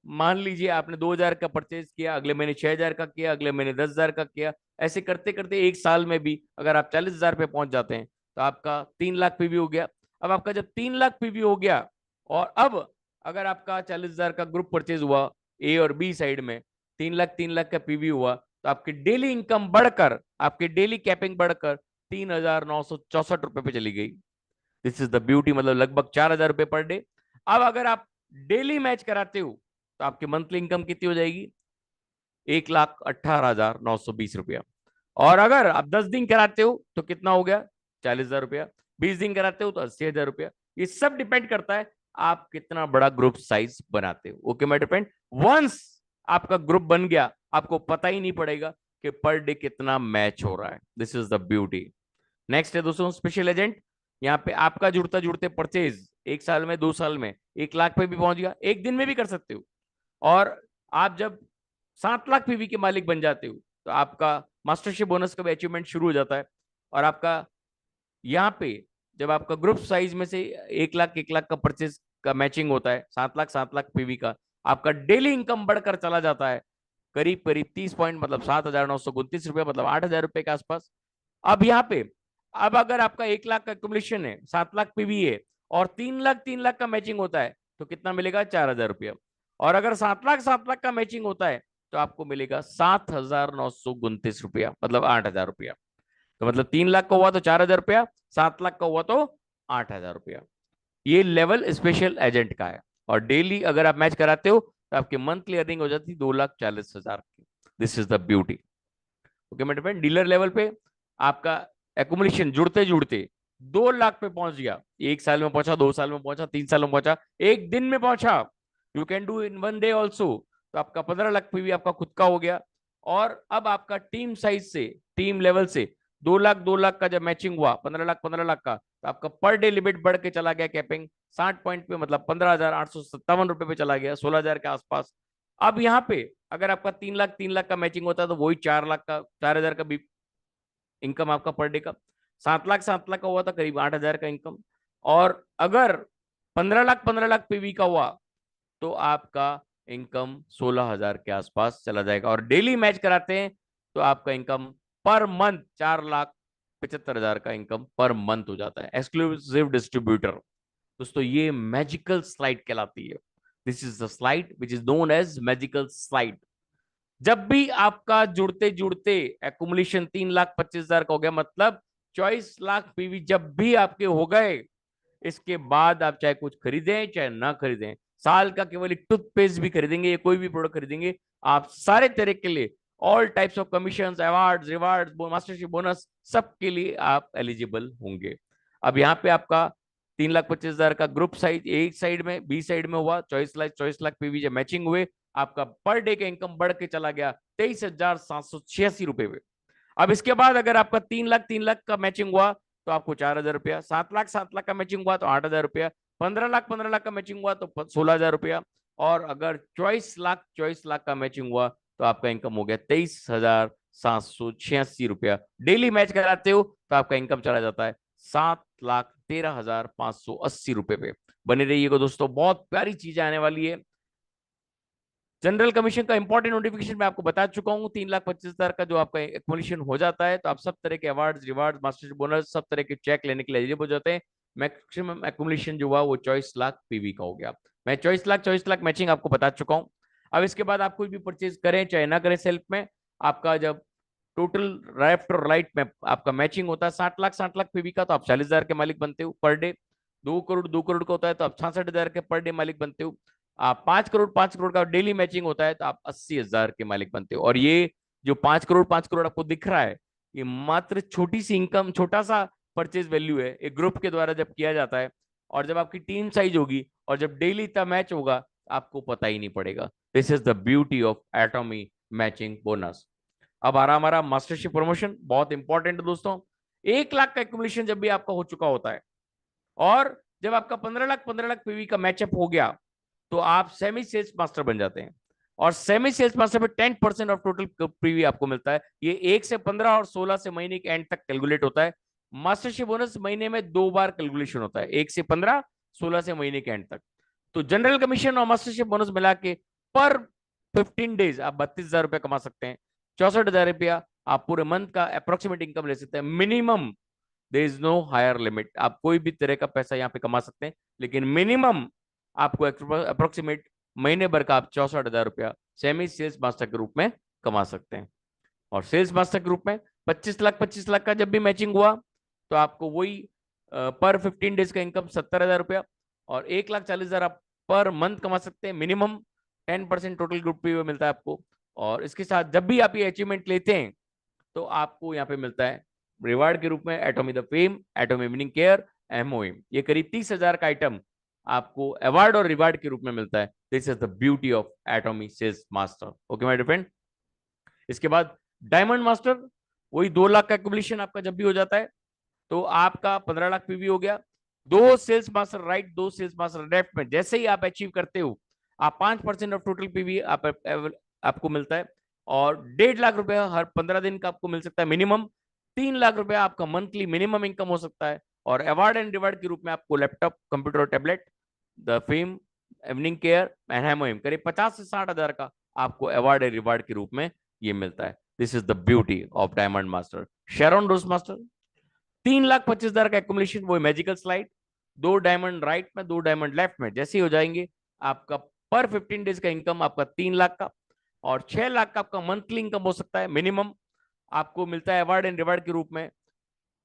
मान लीजिए आपने 2000 का परचेज किया, अगले महीने 6000 का किया, अगले महीने 10,000 का किया, ऐसे करते करते एक साल में भी अगर आप 40,000 पे पहुंच जाते हैं तो आपका 3 लाख पीवी हो गया। अब आपका जब 3 लाख पीवी हो गया और अब अगर आपका 40,000 का ग्रुप परचेज हुआ ए और बी साइड में, 3 लाख का पीवी हुआ, तो आपकी डेली इनकम बढ़कर, आपकी डेली कैपिंग बढ़कर 3,964 रुपए पे चली गई। दिस इज द ब्यूटी, मतलब लगभग 4,000 रुपए पर डे। अब अगर आप डेली मैच कराते हो तो आपकी मंथली इनकम कितनी हो जाएगी? 1,18,920 रुपया। और अगर आप 10 दिन कराते हो तो कितना हो गया? 40,000 रुपया। 20 दिन कराते हो तो 80,000 रुपया। ये सब डिपेंड करता है आप कितना बड़ा ग्रुप साइज बनाते हो। ओके माय डिपेंड, वंस आपका ग्रुप बन गया आपको पता ही नहीं पड़ेगा कि पर डे कितना मैच हो रहा है। This is the beauty. Next है दोस्तों स्पेशल एजेंट। यहाँ पे आपका जुड़ता जुड़ते परचेज एक साल में, 2 साल में 1 लाख पे भी पहुंच गया, एक दिन में भी कर सकते हो। और आप जब 7 लाख पीवी के मालिक बन जाते हो तो आपका मास्टरशिप बोनस का भी अचीवमेंट शुरू हो जाता है। और आपका यहाँ पे जब आपका ग्रुप साइज में से 1 लाख का परचेज का मैचिंग होता है, 7 लाख पीवी का, आपका डेली इनकम बढ़कर चला जाता है करीब करीब 30 पॉइंट, मतलब 7,929 रुपया, मतलब 8,000 रुपए के आसपास। अब यहाँ पे, अब अगर आपका 1 लाख का एक्युमुलेशन है, 7 लाख पीवी है, और 3 लाख का मैचिंग होता है तो कितना मिलेगा? 4,000 रुपया। और अगर 7 लाख का मैचिंग होता है तो आपको मिलेगा 7,929 रुपया, मतलब 8,000 रुपया। तो मतलब 3 लाख का हुआ तो 4,000 रुपया, 7 लाख का हुआ तो 8,000 रुपया। ये लेवल स्पेशल एजेंट का है। और डेली अगर आप मैच कराते हो तो आपकी मंथली अर्निंग हो जाती है 2,40,000 की। This is the beauty. Okay मेरे फ्रेंड, डीलर लेवल पे आपका एकुमुलेशन जुड़ते जुड़ते 2 लाख पे पहुंच गया। एक साल में पहुंचा, 2 साल में पहुंचा, 3 साल में पहुंचा, एक दिन में पहुंचा। You can do in 1 day also. तो आपका 15 लाख पीवी आपका खुद का हो गया। और अब आपका टीम साइज से, टीम लेवल से 2 लाख का जब मैचिंग हुआ, 15 लाख का, तो आपका पर डे लिमिट बढ़ के चला गया कैपिंग 60 पॉइंट पे, मतलब 15,857 रुपए पे चला गया, 16,000 के आसपास। अब यहाँ पे अगर आपका 3 लाख का मैचिंग होता है तो वही 4 लाख का, 4,000 का भी इनकम आपका पर डे का। 7 लाख का हुआ था करीब 8,000 का इनकम। और अगर 15 लाख पीवी का हुआ तो आपका इनकम 16,000 के आसपास चला जाएगा। और डेली मैच कराते हैं तो आपका इनकम पर मंथ 4,75,000 का इनकम पर मंथ हो जाता है, एक्सक्लूसिव डिस्ट्रीब्यूटर। दोस्तों ये मैजिकल स्लाइड कहलाती है। This is the slide which is known as magical slide. जब भी आपका जुड़ते जुड़ते एकुमुलेशन 3,25,000 का हो गया, मतलब 24 लाख पीवी जब भी आपके हो गए, इसके बाद आप चाहे कुछ खरीदें चाहे ना खरीदें, साल का केवल एक टूथपेस्ट भी खरीदेंगे या कोई भी प्रोडक्ट खरीदेंगे, आप सारे तरह के लिए all types of commission, award, reward, mastership bonus, सबके लिए आप एलिजिबल होंगे। अब यहाँ पे आपका 3,25,000 का ग्रुप साइज एक साइड में, बी साइड में हुआ 24 लाख पीवी जब मैचिंग हुए, आपका पर डे का इनकम बढ़ के चला गया 23,786 रुपए पे। अब इसके बाद अगर आपका 3 लाख का मैचिंग हुआ तो आपको 4,000 रुपया, 7 लाख का मैचिंग हुआ तो 8,000 रुपया, 15 लाख का मैचिंग हुआ तो 16,000 रुपया, और अगर 24 लाख का मैचिंग हुआ तो आपका इनकम हो गया 23,786 रुपया। डेली मैच कराते हो तो आपका इनकम चला जाता है 7,13,580 रुपए पे। बने रहिएगा दोस्तों, बहुत प्यारी चीजें आने वाली है। जनरल कमीशन का इंपॉर्टेंट नोटिफिकेशन मैं आपको बता चुका हूँ। 3,25,000 का जो आपका एक्मुलेशन हो जाता है तो आप सब तरह के अवार्ड, रिवार्ड, मास्टरशिप बोनस, सब तरह के चेक लेने के लिए एलिजिबल हो जाते हैं। मैक्सिमम एक्मुलेशन जो हुआ वो 24 लाख पीवी का हो गया। मैं 24 लाख मैचिंग आपको बता चुका हूँ। अब इसके बाद आप कुछ भी परचेज करें चाहे ना करें सेल्फ में, आपका जब टोटल लेफ्ट और राइट में आपका मैचिंग होता है 60 लाख पीवी का, तो आप 40,000 के मालिक बनते हो पर डे। 2 करोड़ का होता है तो आप 66,000 के पर डे मालिक बनते हो। आप 5 करोड़ का डेली मैचिंग होता है तो आप 80,000 के मालिक बनते हो। और ये जो 5 करोड़ आपको दिख रहा है, ये मात्र छोटी सी इनकम, छोटा सा परचेज वैल्यू है। एक ग्रुप के द्वारा जब किया जाता है और जब आपकी टीम साइज होगी और जब डेली का मैच होगा आपको पता ही नहीं पड़ेगा। This is the beauty of एटॉमी matching bonus. अब आ रहा हमारा मास्टरशिप प्रमोशन, बहुत इंपॉर्टेंट है दोस्तों। 1 लाख का एक्यूमुलेशन जब भी आपका हो चुका होता है और जब आपका 15 लाख पीवी का मैचअप हो गया तो आप सेमी सेल्स मास्टर बन जाते हैं। और सेमी सेल्स मास्टर में 10% ऑफ टोटल पीवी आपको मिलता है। ये 1 से 15 और 16 से महीने के एंड तक कैलकुलेट होता है। मास्टरशिप बोनस महीने में 2 बार कैलकुलेशन होता है, 1 से 15, 16 से महीने के एंड तक। तो जनरल कमीशन और मास्टरशिप बोनस मिला के पर 15 डेज आप 32,000 रुपया कमा सकते हैं। 64,000 रुपया आप पूरे मंथ का अप्रोक्सीमेट इनकम ले सकते हैं। Minimum, there is no higher limit, आप कोई भी तरह का पैसा यहाँ पे कमा सकते हैं, लेकिन मिनिमम आपको अप्रोक्सीमेट महीने भर का आप 64,000 रुपया सेमी सेल्स मास्टर के रूप में कमा सकते हैं। और सेल्स मास्टर के रूप में 25 लाख का जब भी मैचिंग हुआ तो आपको वही पर 15 डेज का इनकम 70,000 रुपया और 1,40,000 आप पर मंथ कमा सकते हैं। मिनिमम 10% टोटल ग्रुप पे मिलता है आपको। और इसके साथ जब भी आप ये अचीवमेंट लेते हैं तो आपको यहाँ पे मिलता है रिवार्ड के रूप में एटॉमी the fame, एटॉमी evening care, MOM. ये करीब 30,000 का आइटम आपको अवार्ड और रिवार्ड के रूप में मिलता है। This is the beauty of Atomy sales master. Okay my dear friend. इसके बाद डायमंड मास्टर, वही 2 लाख का एक्यूमुलेशन आपका जब भी हो जाता है तो आपका 15 लाख पीवी हो गया। 2 sales master right, 2 sales master left में जैसे ही आप अचीव करते हो आप 5% ऑफ टोटल पीवी आपको मिलता है। और 1.5 लाख रुपया हर 15 दिन का आपको मिल सकता है मिनिमम। 3 लाख रुपया आपका मंथली मिनिमम इनकम हो सकता है। और अवार्ड एंड रिवार्ड के रूप में आपको लैपटॉप, कंप्यूटर और tablet, the fame, evening care and Hemohim, करीब 50 से 60 हजार का आपको अवार्ड एंड रिवार्ड के रूप में ये मिलता है। This is the beauty of diamond master. Sharon rose master, 3,25,000 का एक्यूमुलेशन, वो मैजिकल स्लाइड, 2 डायमंड राइट में, 2 डायमंड लेफ्ट में जैसे ही हो जाएंगे आपका पर 15 डेज का इनकम आपका 3 लाख का और 6 लाख का आपका मंथली इनकम हो सकता है मिनिमम। आपको मिलता है अवार्ड एंड रिवार्ड के रूप में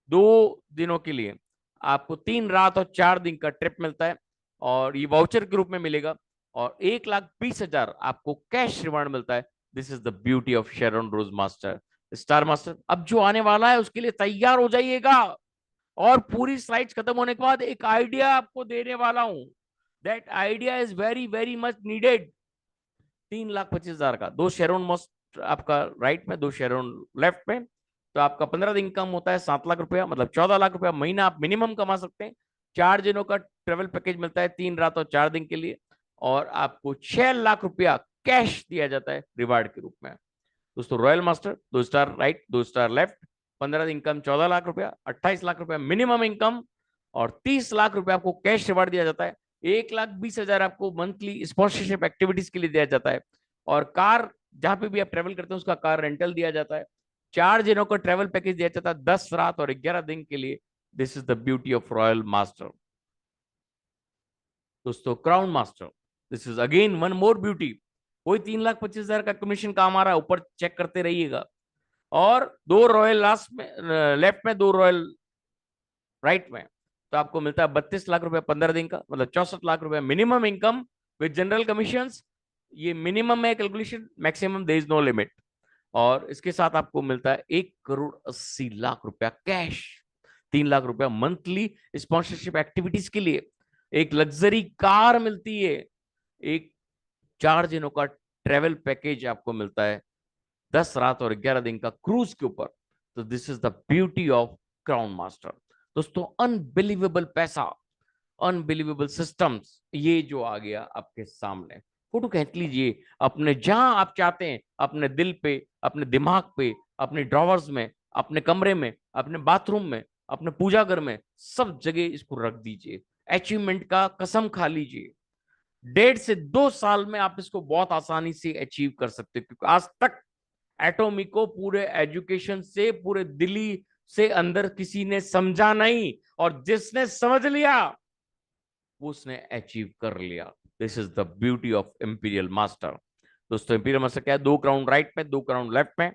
2 दिनों के लिए आपको 3 रात और 4 दिन का ट्रिप मिलता है और ये वाउचर के रूप में मिलेगा। और 1,20,000 आपको कैश रिवार्ड मिलता है। This is the beauty of Sharon rose master, star master. अब जो आने वाला है उसके लिए तैयार हो जाइएगा। और पूरी स्लाइड्स खत्म होने के बाद एक आइडिया आपको देने वाला हूं। That idea is very very much needed. 3,25,000 का, 2 शेरोन मोस्ट आपका राइट में, 2 शेरोन लेफ्ट में, तो आपका 15 दिन इनकम होता है 7 लाख रुपया, मतलब 14 लाख रुपया महीना आप मिनिमम कमा सकते हैं। 4 दिनों का ट्रेवल पैकेज मिलता है 3 रात और 4 दिन के लिए। और आपको 6 लाख रुपया कैश दिया जाता है रिवार्ड के रूप में। दोस्तों royal master, 2 star right, 2 star left, 15 दिन इनकम 14 लाख रुपया, 28 लाख रुपया मिनिमम इनकम, और 30 लाख रुपया आपको कैश रिवार्ड दिया जाता है। 1,20,000 आपको मंथली स्पॉन्सरशिप एक्टिविटीज के लिए दिया जाता है। और कार, जहां पे भी आप ट्रेवल करते हैं उसका कार रेंटल दिया जाता है। 4 दिनों का ट्रेवल पैकेज दिया जाता है, 10 रात और 11 दिन के लिए। This is the beauty of royal master दोस्तों, crown master. This is again one more beauty. कोई 3,25,000 का कमीशन काम आ रहा है, ऊपर चेक करते रहिएगा। और 2 रॉयल लास्ट में, लेफ्ट में 2 रॉयल राइट में, तो आपको मिलता है 32 लाख रुपए 15 दिन का, मतलब 64 लाख रुपए minimum income with general commission. ये मिनिमम है calculation, maximum there is no limit. और इसके साथ आपको मिलता है 1,80,00,000 रुपया कैश, 3 लाख रुपया मंथली स्पॉन्सरशिप एक्टिविटीज के लिए, एक लग्जरी कार मिलती है, एक 4 दिनों का ट्रेवल पैकेज आपको मिलता है, 10 रात और 11 दिन का क्रूज के ऊपर। तो this is the beauty of crown master दोस्तों। अनबिलीवेबल पैसा, अनबिलीवेबल सिस्टम्स, ये जो आ गया आपके सामने। फोटो खींच लीजिए अपने, जहां आप चाहते हैं, अपने दिल पे, अपने दिमाग पे, अपने ड्रॉवर्स में, अपने कमरे में, अपने बाथरूम में, अपने पूजा घर में, सब जगह इसको रख दीजिए। अचीवमेंट का कसम खा लीजिए, 1.5 से 2 साल में आप इसको बहुत आसानी से अचीव कर सकते हो, क्योंकि आज तक एटॉमी को पूरे एजुकेशन से, पूरे दिल्ली से अंदर किसी ने समझा नहीं, और जिसने समझ लिया वो उसने अचीव कर लिया। This is the beauty of imperial master दोस्तों। इंपीरियल मास्टर क्या है? 2 क्राउन राइट में, 2 क्राउन लेफ्ट में,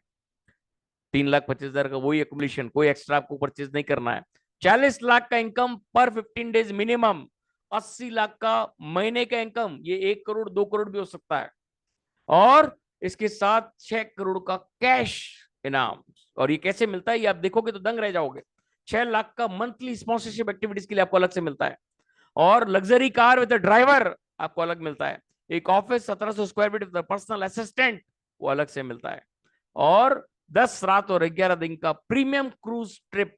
3,25,000 का वही एक्युमुलेशन, कोई एक्स्ट्रा आपको परचेज नहीं करना है। 40 लाख का इनकम पर 15 डेज मिनिमम, 80 लाख का महीने का इनकम, ये 1 करोड़ 2 करोड़ भी हो सकता है। और इसके साथ 6 करोड़ का कैश इनाम। और ये कैसे मिलता है, ये आप देखोगे तो दंग रह जाओगे। 6 लाख का मंथली स्पॉन्सरशिप एक्टिविटीज के लिए आपको अलग से मिलता है। और लग्जरी कार विद ड्राइवर आपको अलग मिलता है। एक office 1700 square feet with personal assistant, वो अलग से मिलता है। और 10 रात और 11 दिन का प्रीमियम क्रूज ट्रिप,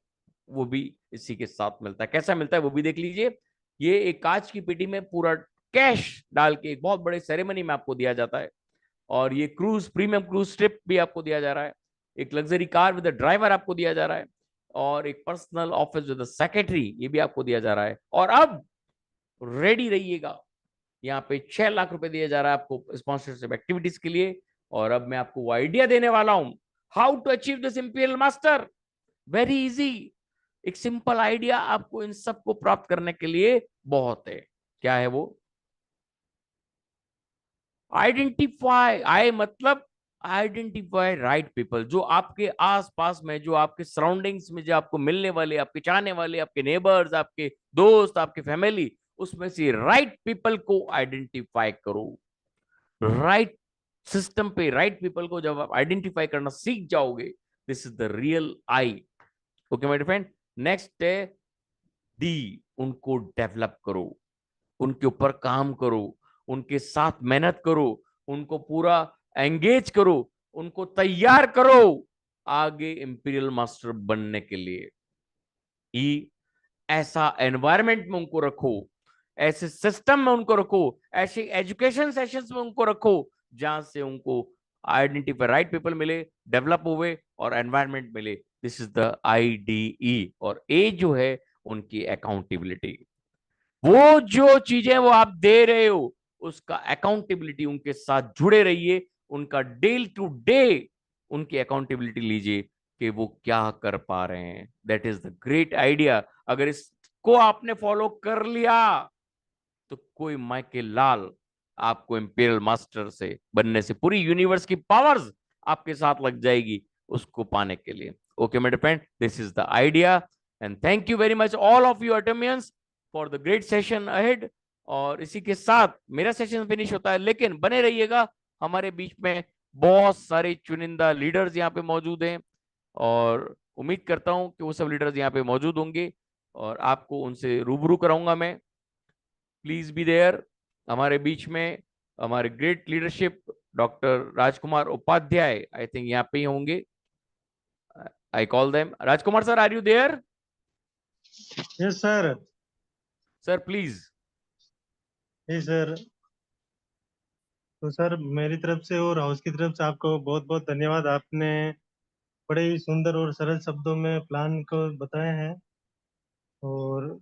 वो भी इसी के साथ मिलता है। कैसा मिलता है वो भी देख लीजिए। ये एक कांच की पेटी में पूरा कैश डाल के एक बहुत बड़े सेरेमनी में आपको दिया जाता है। और ये क्रूज, प्रीमियम क्रूज ट्रिप भी आपको दिया जा रहा है। एक लग्जरी कार विद ड्राइवर आपको दिया जा रहा है। और एक पर्सनल ऑफिस विद सेक्रेटरी, ये भी आपको दिया जा रहा है। और अब रेडी रहिएगा, यहाँ पे 6 लाख रुपए दिया जा रहा है आपको स्पॉन्सरशिप एक्टिविटीज के लिए। और अब मैं आपको वो आइडिया देने वाला हूं, how to achieve this imperial master. Very easy, एक सिंपल आइडिया आपको इन सबको प्राप्त करने के लिए बहुत है। क्या है वो? आइडेंटिफाई, आई मतलब आइडेंटिफाई राइट पीपल, जो आपके आसपास में, जो आपके सराउंडिंग्स में, जो आपको मिलने वाले, आपके चाहने वाले, आपके नेबर्स, आपके दोस्त, आपके फैमिली, उसमें से राइट पीपल को आइडेंटिफाई करो। राइट सिस्टम पे राइट पीपल को जब आप आइडेंटिफाई करना सीख जाओगे, this is the real I. Okay my friend, next है डी, उनको डेवलप करो, उनके ऊपर काम करो, उनके साथ मेहनत करो, उनको पूरा एंगेज करो, उनको तैयार करो आगे इंपीरियल मास्टर बनने के लिए। ई, ऐसा एनवायरमेंट में उनको रखो, ऐसे सिस्टम में उनको रखो, ऐसे एजुकेशन सेशंस में उनको रखो, जहां से उनको आइडेंटिफाई राइट पीपल मिले, डेवलप हुए और एनवायरमेंट मिले। This is the IDE। और ए जो है उनकी अकाउंटेबिलिटी, वो जो चीजें वो आप दे रहे हो उसका अकाउंटेबिलिटी उनके साथ जुड़े रहिए, उनका डे टू डे उनकी अकाउंटेबिलिटी लीजिए कि वो क्या कर पा रहे हैं। That is the great idea. अगर इसको आपने फॉलो कर लिया तो कोई माइके लाल आपको इंपीरियल मास्टर से बनने से, पूरी यूनिवर्स की पावर्स आपके साथ लग जाएगी उसको पाने के लिए। ओके मेरे friend, this is the idea. And thank you very much all of you attendees for the great session ahead. और इसी के साथ मेरा सेशन फिनिश होता है, लेकिन बने रहिएगा, हमारे बीच में बहुत सारे चुनिंदा लीडर्स यहाँ पे मौजूद हैं। और उम्मीद करता हूं कि वो सब लीडर्स यहाँ पे मौजूद होंगे और आपको उनसे रूबरू कराऊंगा मैं। Please be there. हमारे बीच में हमारे great leadership doctor Rajkumar Upadhyay, I think यहाँ पे ही होंगे। I call them. Rajkumar sir, are you there? Yes sir. Sir please. Ji sir. तो सर मेरी तरफ से और हाउस की तरफ से आपको बहुत बहुत धन्यवाद। आपने बड़े ही सुंदर और सरल शब्दों में प्लान को बताए हैं। और